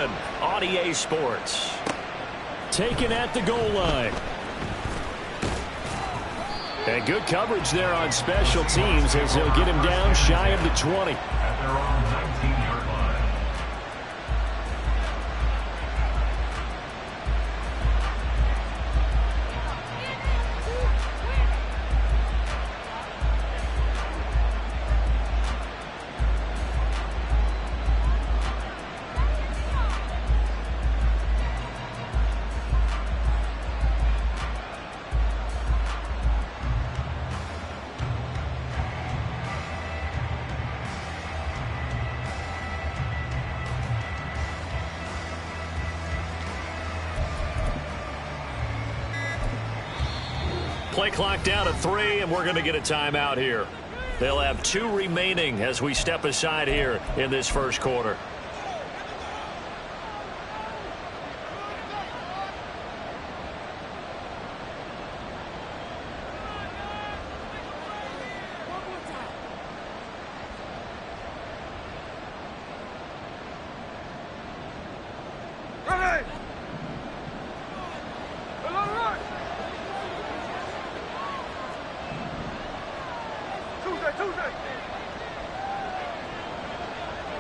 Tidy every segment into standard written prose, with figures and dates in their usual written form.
7 on EA Sports. Taken at the goal line. And good coverage there on special teams as they'll get him down shy of the 20. At their own 19-yard line. Play clock down to 3, and we're going to get a timeout here. They'll have 2 remaining as we step aside here in this first quarter.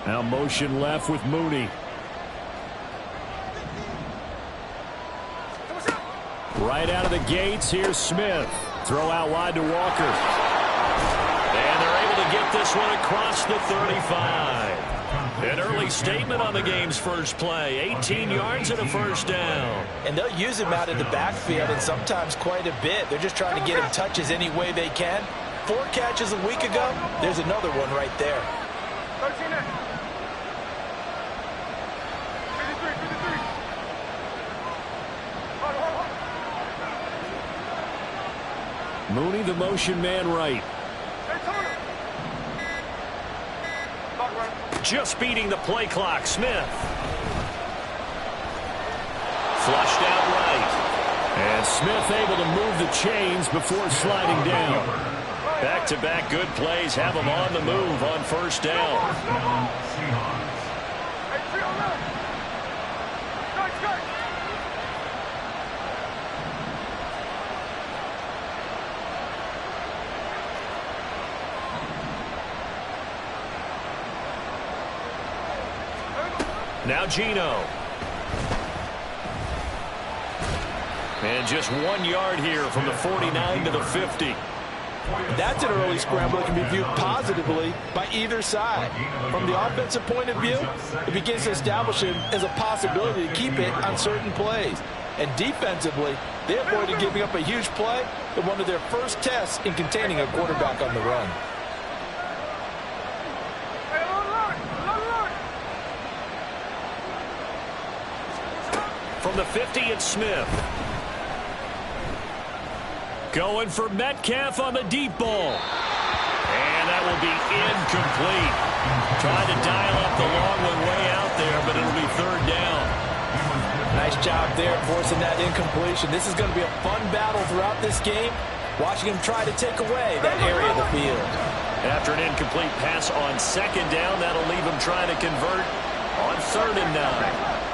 Now motion left with Mooney. Right out of the gates, here's Smith. Throw out wide to Walker. And they're able to get this one across the 35. An early statement on the game's first play. 18 yards and a first down. And they'll use him out in the backfield, and sometimes quite a bit. They're just trying to get him touches any way they can. 4 catches a week ago. There's another one right there. Mooney, the motion man right. Just beating the play clock. Smith. Flushed out right. And Smith able to move the chains before sliding down. Back-to-back good plays have him on the move on first down. Seahawks. Now Gino. And just 1 yard here from the 49 to the 50. That's an early scramble that can be viewed positively by either side. From the offensive point of view, it begins to establish him as a possibility to keep it on certain plays. And defensively, they avoided giving up a huge play in one of their first tests in containing a quarterback on the run. From the 50, it's Smith. Going for Metcalf on the deep ball. And that will be incomplete. Tried to dial up the long one way out there, but it'll be third down. Nice job there forcing that incompletion. This is going to be a fun battle throughout this game, watching him try to take away that area of the field. After an incomplete pass on second down, that'll leave him trying to convert on 3rd and 9.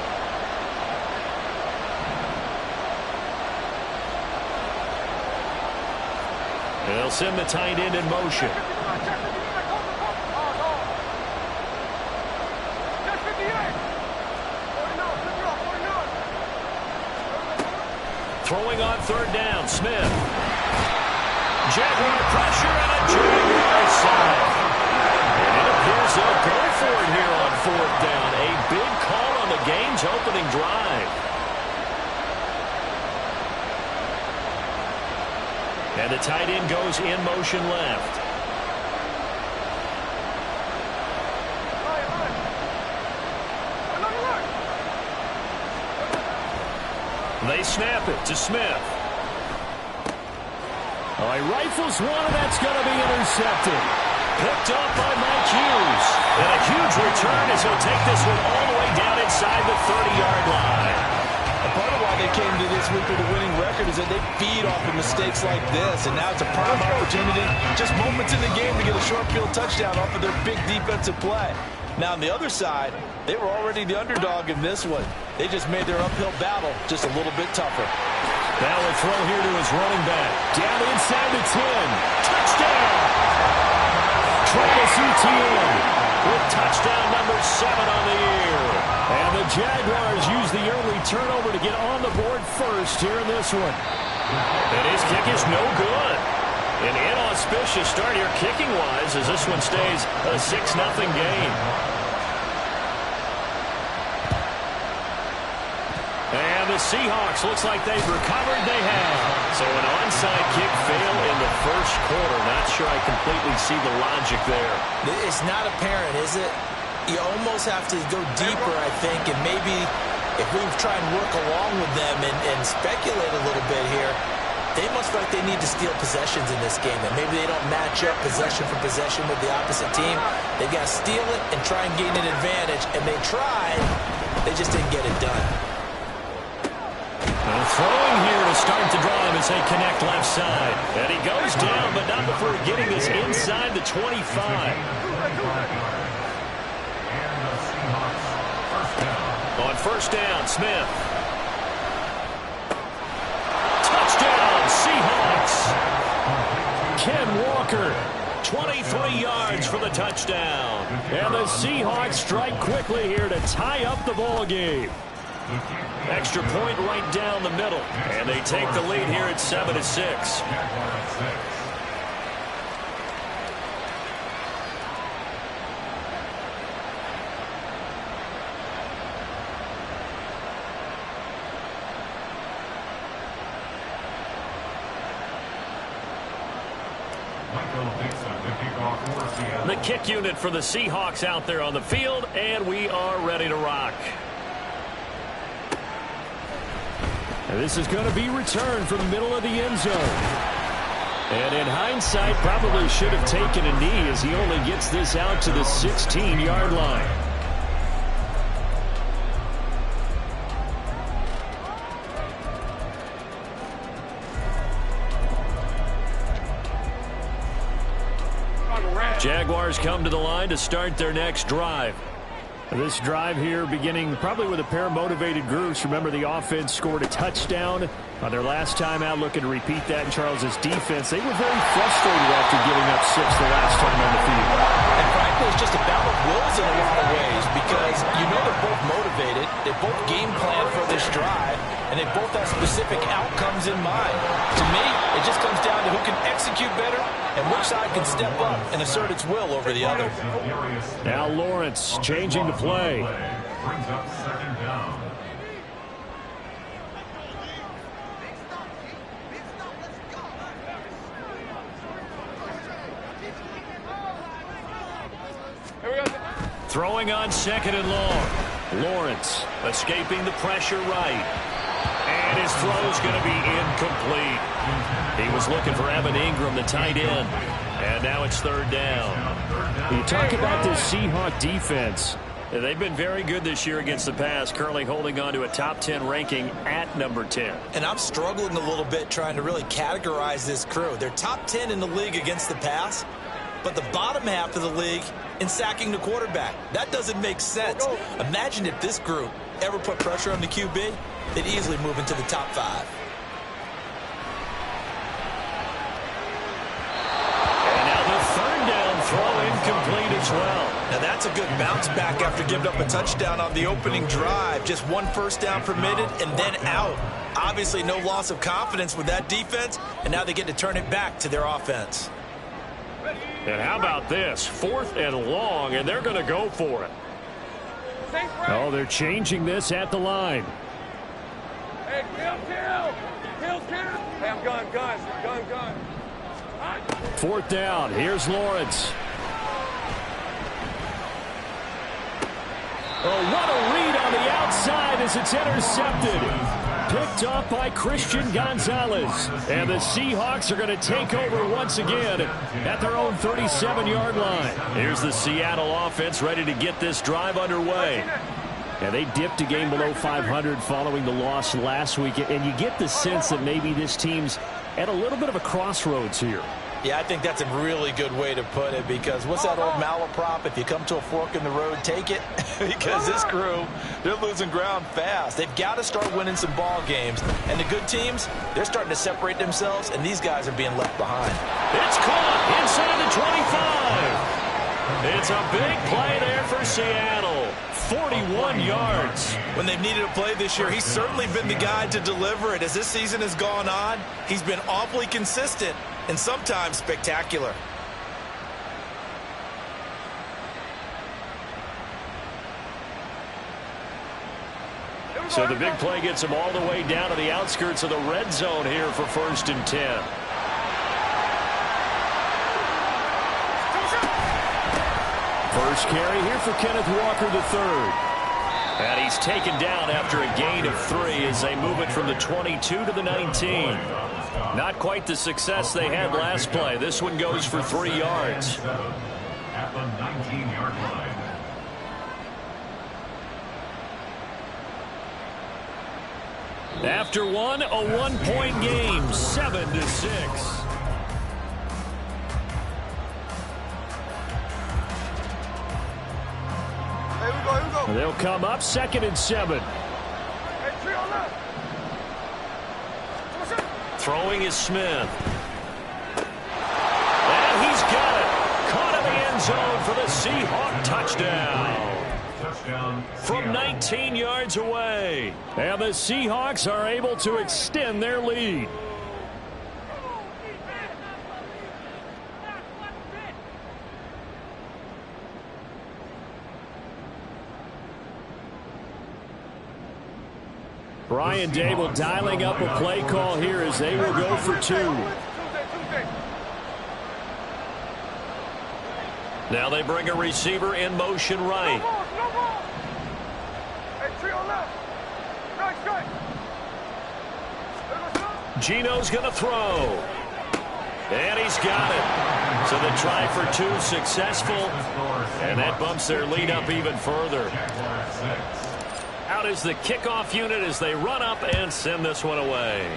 They'll send the tight end in motion. Throwing on 3rd down, Smith. Jaguar pressure and a Jaguar sack. And it appears they'll go for it here on 4th down. A big call on the game's opening drive. And the tight end goes in motion left. They snap it to Smith. Oh, he rifles one, and that's going to be intercepted. Picked up by Mike Hughes. And a huge return as he'll take this one all the way down inside the 30-yard line. And part of why they came to this week with a winning record is that they feed off of mistakes like this, and now it's a prime opportunity, just moments in the game, to get a short field touchdown off of their big defensive play. Now, on the other side, they were already the underdog in this one. They just made their uphill battle just a little bit tougher. Now a throw here to his running back. Down inside the 10. Touchdown! Travis Etienne with touchdown number 7 on the year. And the Jaguars use the early turnover to get on the board first here in this one. And his kick is no good. An inauspicious start here kicking-wise as this one stays a 6-0 game. And the Seahawks looks like they've recovered. They have. So an onside kick fail in the first quarter. Not sure I completely see the logic there. It's not apparent, is it? You almost have to go deeper, I think, and maybe if we try and work along with them and speculate a little bit here, they must feel like they need to steal possessions in this game, and maybe they don't match up possession for possession with the opposite team. They've got to steal it and try and gain an advantage, and they tried. They just didn't get it done. And throwing here to start the drive as they connect left side. And he goes down, but not before getting this inside the 25. On first down, Smith. Touchdown, Seahawks. Ken Walker, 23 yards for the touchdown. And the Seahawks strike quickly here to tie up the ball game. Extra point right down the middle. And they take the lead here at 7-6. The kick unit for the Seahawks out there on the field, and we are ready to rock. And this is going to be returned from the middle of the end zone. And in hindsight, probably should have taken a knee as he only gets this out to the 16-yard line. Jaguars come to the line to start their next drive. This drive here beginning probably with a pair of motivated groups. Remember, the offense scored a touchdown on their last time out, looking to repeat that in Charles's defense. They were very frustrated after giving up 6 the last time on the field. And frankly, it's just a battle of wills in a lot of ways because you know they're both motivated. They both game plan for this drive, and they both have specific outcomes in mind. To me, it just comes down to who can execute better and which side can step up and assert its will over the other. Now Lawrence changing the play. Brings up second down. Throwing on second and long. Lawrence escaping the pressure right. And his throw's going to be incomplete. He was looking for Evan Ingram, the tight end. And now it's third down. You talk about this Seahawk defense. They've been very good this year against the pass, currently holding on to a top 10 ranking at number 10. And I'm struggling a little bit trying to really categorize this crew. They're top 10 in the league against the pass, but the bottom half of the league in sacking the quarterback. That doesn't make sense. Imagine if this group ever put pressure on the QB, they'd easily move into the top 5. Throw incomplete as well. Now that's a good bounce back after giving up a touchdown on the opening drive. Just 1 first down permitted and then out. Obviously no loss of confidence with that defense, and now they get to turn it back to their offense. And how about this? 4th and long, and they're going to go for it. Oh, they're changing this at the line. Hey, kill. Hey, I'm gun. 4th down. Here's Lawrence. Oh, what a read on the outside as it's intercepted. Picked off by Christian Gonzalez. And the Seahawks are going to take over once again at their own 37-yard line. Here's the Seattle offense ready to get this drive underway. And they dipped a game below 500 following the loss last week. And you get the sense that maybe this team's at a little bit of a crossroads here. Yeah, I think that's a really good way to put it, because what's that old malaprop? If you come to a fork in the road, take it. Because this crew, they're losing ground fast. They've got to start winning some ball games. And the good teams, they're starting to separate themselves, and these guys are being left behind. It's caught inside the 25. It's a big play there for Seattle. 41 yards. When they've needed a play this year, he's certainly been the guy to deliver it. As this season has gone on, he's been awfully consistent and sometimes spectacular. So the big play gets him all the way down to the outskirts of the red zone here for 1st and 10. First carry here for Kenneth Walker III. And he's taken down after a gain of 3 as they move it from the 22 to the 19. Not quite the success they had last play. This one goes for 3 yards. At the 19-yard line. After one, a 1-point game, 7-6. They'll come up 2nd and 7. Throwing is Smith. And he's got it. Caught in the end zone for the Seahawks touchdown. From 19 yards away. And the Seahawks are able to extend their lead. Brian Dable dialing up a play call here as they will go for 2. Now they bring a receiver in motion right. Gino's going to throw. And he's got it. So the try for 2 successful. And that bumps their lead up even further. Out is the kickoff unit as they run up and send this one away.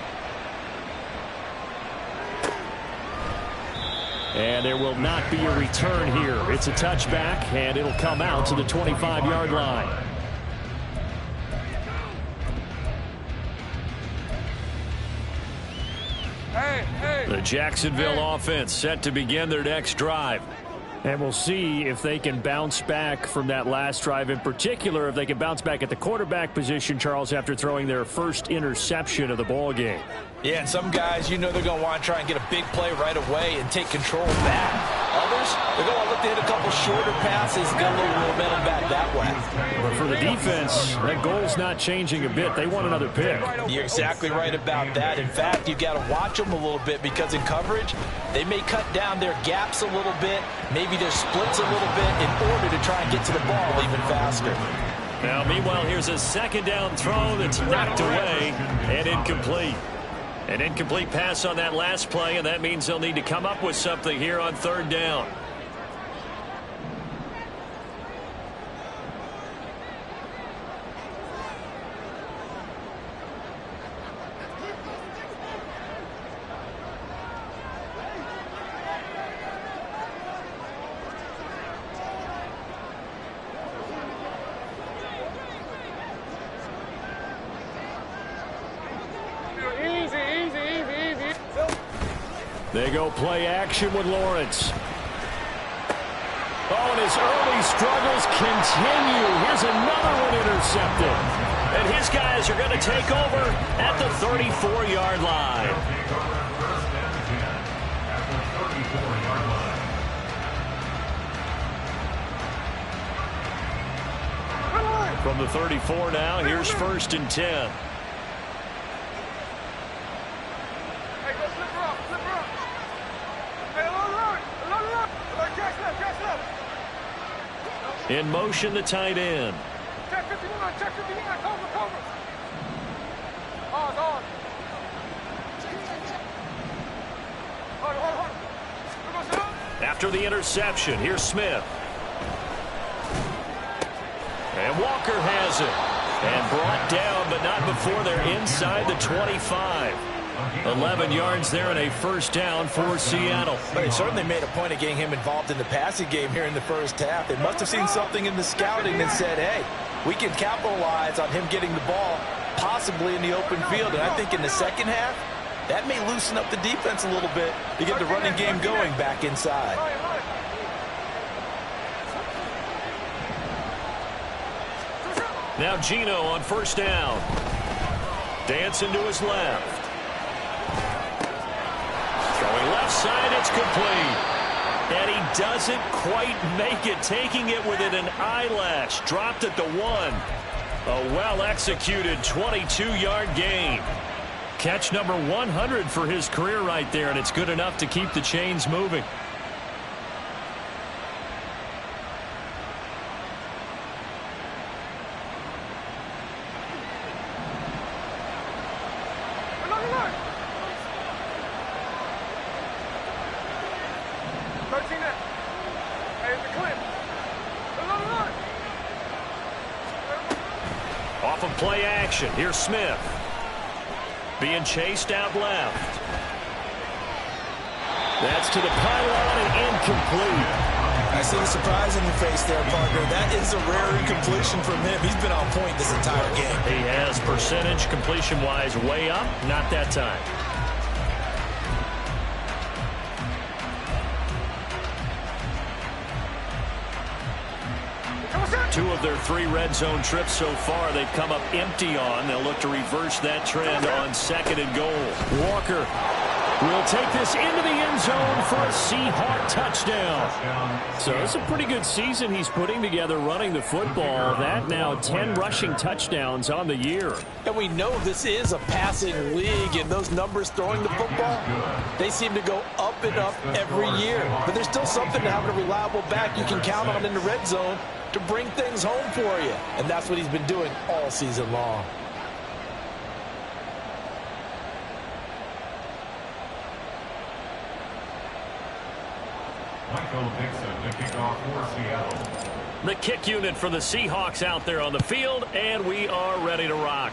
And there will not be a return here. It's a touchback, and it'll come out to the 25-yard line. The Jacksonville offense set to begin their next drive. And we'll see if they can bounce back from that last drive, in particular if they can bounce back at the quarterback position, Charles, after throwing their first interception of the ball game. Yeah, and some guys, you know, they're going to want to try and get a big play right away and take control back. Others, they're going to look to hit a couple shorter passes, get a little momentum back that way. But for the defense, that goal's not changing a bit. They want another pick. You're exactly right about that. In fact, you've got to watch them a little bit, because in coverage, they may cut down their gaps a little bit, maybe their splits a little bit, in order to try and get to the ball even faster. Now, meanwhile, here's a 2nd down throw that's knocked away and incomplete. An incomplete pass on that last play, and that means they'll need to come up with something here on 3rd down. They go play action with Lawrence. Oh, and his early struggles continue. Here's another one intercepted. And his guys are going to take over at the 34-yard line. From the 34 now, here's 1st and 10. In motion, the tight end. Check 59, check 59, cover. On. Hold. After the interception, here's Smith. And Walker has it. And brought down, but not before they're inside the 25. 11 yards there and a first down for Seattle. But they certainly made a point of getting him involved in the passing game here in the first half. They must have seen something in the scouting that said, hey, we can capitalize on him getting the ball possibly in the open field. And I think in the second half, that may loosen up the defense a little bit to get the running game going back inside. Now Geno on first down. Dancing to his left. Throwing left side, it's complete. And he doesn't quite make it, taking it within an eyelash. Dropped at the 1. A well-executed 22-yard gain. Catch number 100 for his career right there, and it's good enough to keep the chains moving. Off of play action. Here's Smith. Being chased out left. That's to the pylon and incomplete. I see the surprise in your face there, partner. That is a rare incompletion from him. He's been on point this entire game. He has percentage completion-wise way up. Not that time. Two of their 3 red zone trips so far they've come up empty on. They'll look to reverse that trend on 2nd and goal. Walker will take this into the end zone for a Seahawk touchdown. So it's a pretty good season he's putting together running the football. That now 10 rushing touchdowns on the year. And we know this is a passing league, and those numbers throwing the football, they seem to go up and up every year. But there's still something to having a reliable back you can count on in the red zone to bring things home for you. And that's what he's been doing all season long. The kick unit for the Seahawks out there on the field, and we are ready to rock.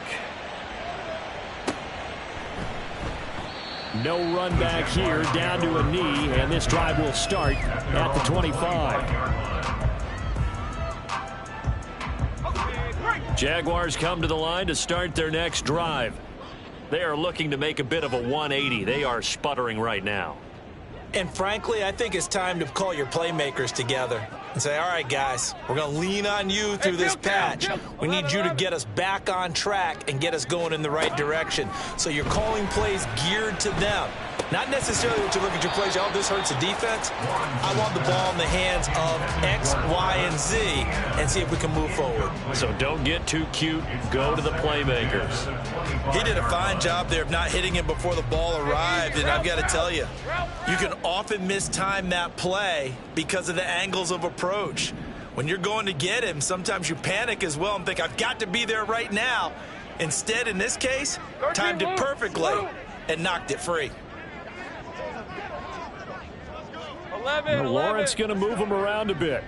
No run back here, down to a knee, and this drive will start at the 25. Jaguars come to the line to start their next drive. They are looking to make a bit of a 180. They are sputtering right now. And frankly, I think it's time to call your playmakers together and say, all right, guys, we're going to lean on you through this patch. We need you to get us back on track and get us going in the right direction. So you're calling plays geared to them. Not necessarily that you look at your plays, oh, this hurts the defense. I want the ball in the hands of X, Y, and Z and see if we can move forward. So don't get too cute. Go to the playmakers. He did a fine job there of not hitting him before the ball arrived, and I've got to tell you, you can often mistime that play because of the angles of approach. When you're going to get him, sometimes you panic as well and think, I've got to be there right now. Instead, in this case, timed it perfectly and knocked it free. Lawrence going to move him around a bit.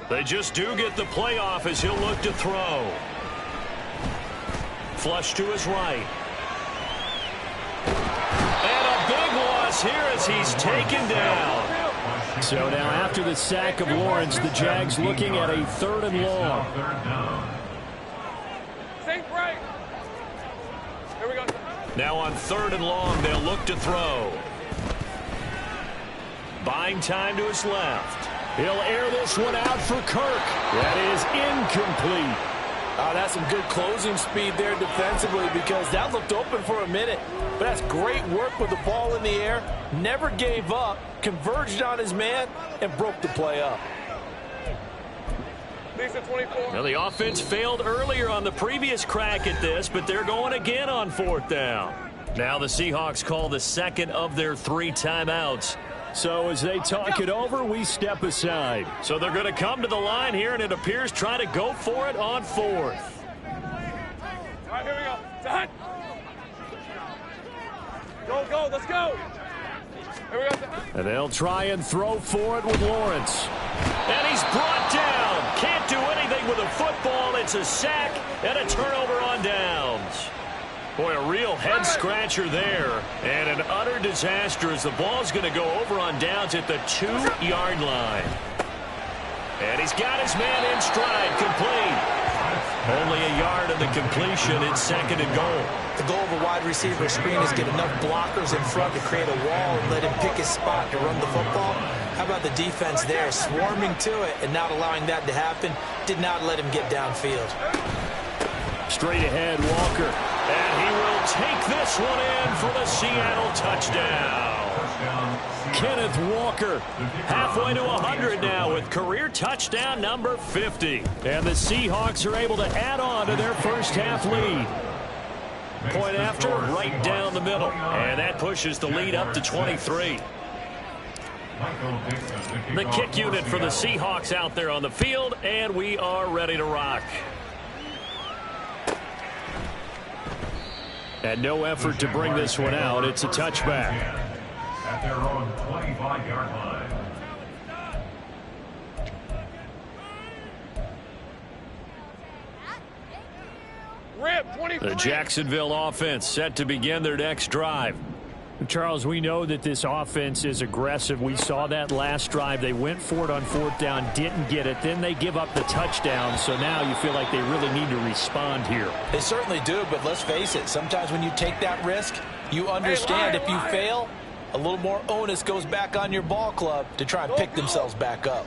They just do get the play off as he'll look to throw. Flush to his right. And a big loss here as he's taken down. So now after the sack of Lawrence, the Jags looking at a 3rd and long. Here we go. Now on 3rd and long, they'll look to throw. Buying time to his left. He'll air this one out for Kirk. That is incomplete. That's some good closing speed there defensively because that looked open for a minute. But that's great work with the ball in the air. Never gave up, converged on his man, and broke the play up. Now the offense failed earlier on the previous crack at this, but they're going again on 4th down. Now the Seahawks call the 2nd of their 3 timeouts. So as they talk it over, we step aside. So they're going to come to the line here, and it appears try to go for it on 4th. All right, here we go. Done. Go, let's go. Here we go. And they'll try and throw for it with Lawrence. And he's brought down. with the football. It's a sack and a turnover on downs. Boy, a real head-scratcher there. And an utter disaster as the ball's going to go over on downs at the 2-yard line. And he's got his man in stride, complete. Only a yard of the completion. It's second and goal. The goal of a wide receiver screen is get enough blockers in front to create a wall and let him pick his spot to run the football. How about the defense there, swarming to it and not allowing that to happen? Did not let him get downfield. Straight ahead, Walker. And he will take this one in for the Seattle touchdown. Kenneth Walker halfway to 100 now with career touchdown number 50. And the Seahawks are able to add on to their first half lead. Point after, right down the middle. And that pushes the lead up to 23. The kick unit for the Seahawks out there on the field, and we are ready to rock. And no effort to bring this one out. It's a touchback. At their own 25-yard line. The Jacksonville offense set to begin their next drive. Charles, we know that this offense is aggressive. We saw that last drive. They went for it on fourth down, didn't get it. Then they give up the touchdown. So now you feel like they really need to respond here. They certainly do, but let's face it. Sometimes when you take that risk, you understand if you fail, a little more onus goes back on your ball club to try and pick themselves back up.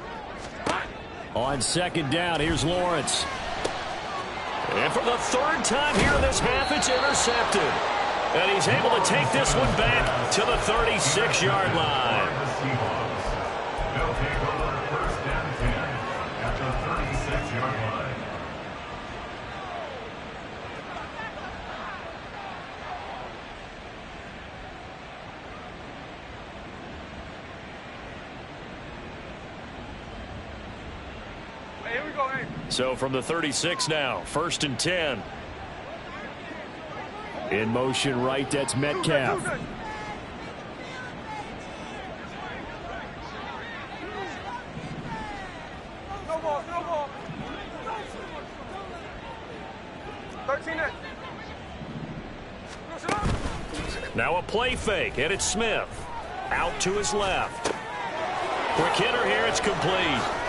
On second down, here's Lawrence. And for the third time here in this half, it's intercepted. And he's able to take this one back to the 36-yard line. They'll take over first down 10 at the 36-yard line. Hey, here we go, hey. So from the 36 now, first and 10. In motion right, that's Metcalf. No ball, no ball. 13 it. Now a play fake, and it's Smith. Out to his left. Quick hitter here, it's complete.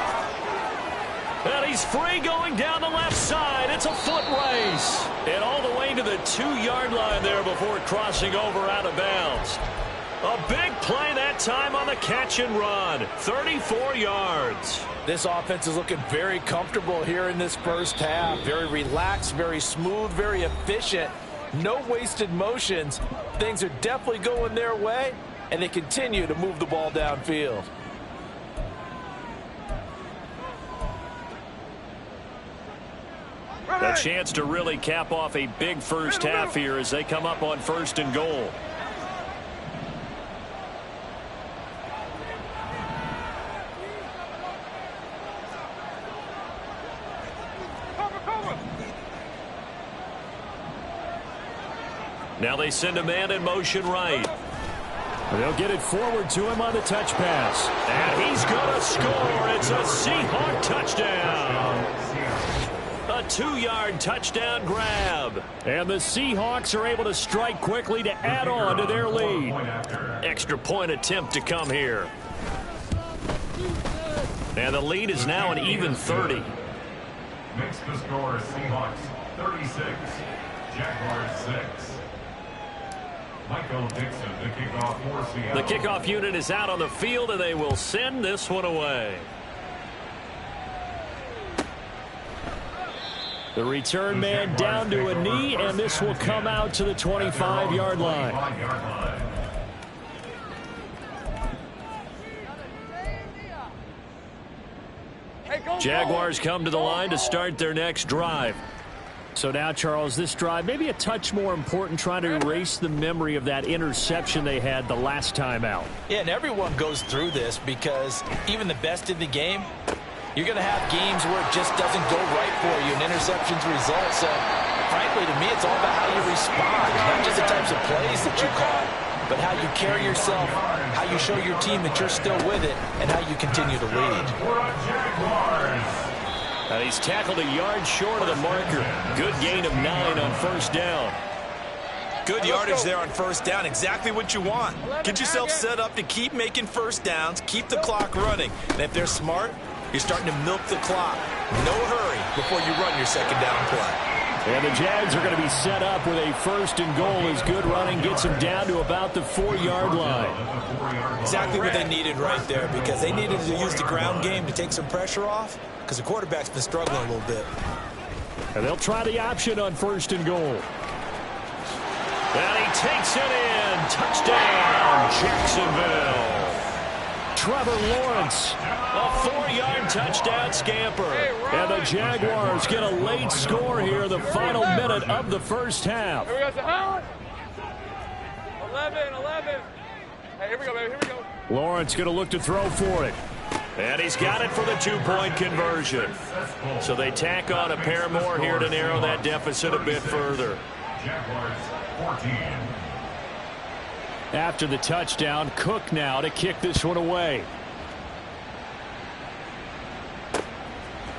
And he's free going down the left side. It's a foot race. And all the way to the 2-yard line there before crossing over out of bounds. A big play that time on the catch and run. 34 yards. This offense is looking very comfortable here in this first half. Very relaxed, very smooth, very efficient. No wasted motions. Things are definitely going their way, and they continue to move the ball downfield. A chance to really cap off a big first half here as they come up on first and goal. Now they send a man in motion right. They'll get it forward to him on the touch pass. And he's going to score. It's a Seahawk touchdown. A 2-yard touchdown grab. And the Seahawks are able to strike quickly to add on to their lead. Extra point attempt to come here. And the lead is now an even 30. Makes the score Seahawks 36, Jaguars 6. Michael Dixon, the kickoff for Seattle. The kickoff unit is out on the field, and they will send this one away. The return man down to a knee, and this will come out to the 25-yard line. Jaguars come to the line to start their next drive. So now, Charles, this drive maybe a touch more important, trying to erase the memory of that interception they had the last time out. Yeah, and everyone goes through this because even the best in the game, you're going to have games where it just doesn't go right for you, and interceptions result. So, frankly, to me, it's all about how you respond, not just the types of plays that you call, but how you carry yourself, how you show your team that you're still with it, and how you continue to lead. And he's tackled a yard short of the marker. Good gain of 9 on first down. Good yardage there on first down. Exactly what you want. Get yourself set up to keep making first downs, keep the clock running. And if they're smart, you're starting to milk the clock. No hurry before you run your second down play. And the Jags are going to be set up with a first and goal as good running gets them down to about the 4-yard line. Exactly what they needed right there, because they needed to use the ground game to take some pressure off, because the quarterback's been struggling a little bit. And they'll try the option on first and goal. And he takes it in. Touchdown, Jacksonville. Trevor Lawrence, a 4-yard touchdown scamper. And the Jaguars get a late score here in the final minute of the first half. Here we go, Sahawks. 11. Hey, here we go, baby, here we go. Lawrence going to look to throw for it. And he's got it for the 2-point conversion. So they tack on a pair more here to narrow that deficit a bit further. Jaguars 14. After the touchdown, Cook now to kick this one away.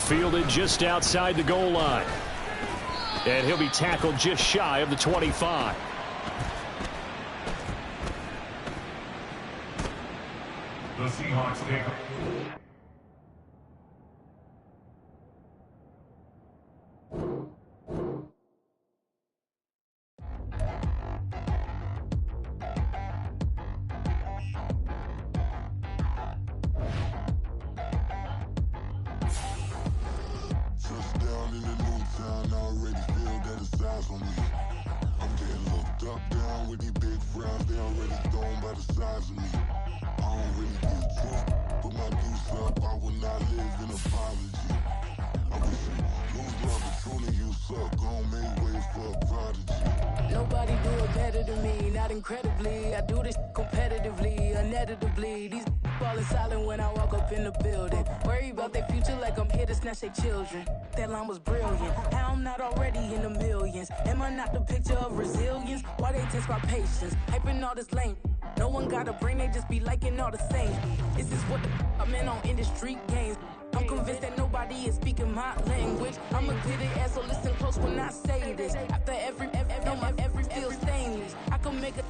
Fielded just outside the goal line. And he'll be tackled just shy of the 25. The Seahawks take touchdown in the new town. I already feel that it's eyes on me. I'm getting looked up, down with these big frowns. They already thrown by the size of me. I don't really get tough, but my deuce up. I will not live in apology. I wish you lose the opportunity, you suck. Gon' make way for a prodigy. Nobody do it better than me, not incredibly. I do this competitively, uneditably. These falling silent when I walk up in the building. Worry about their future like I'm here to snatch their children. That line was brilliant. How I'm not already in the millions? Am I not the picture of resilience? Why they test my patience? Hyping all this lame. No one got a brain, they just be liking all the same. This is what I'm in on industry games. I'm convinced that nobody is speaking my language. I'm a good ass, so listen close when I say this. After every feel stainless. I can make a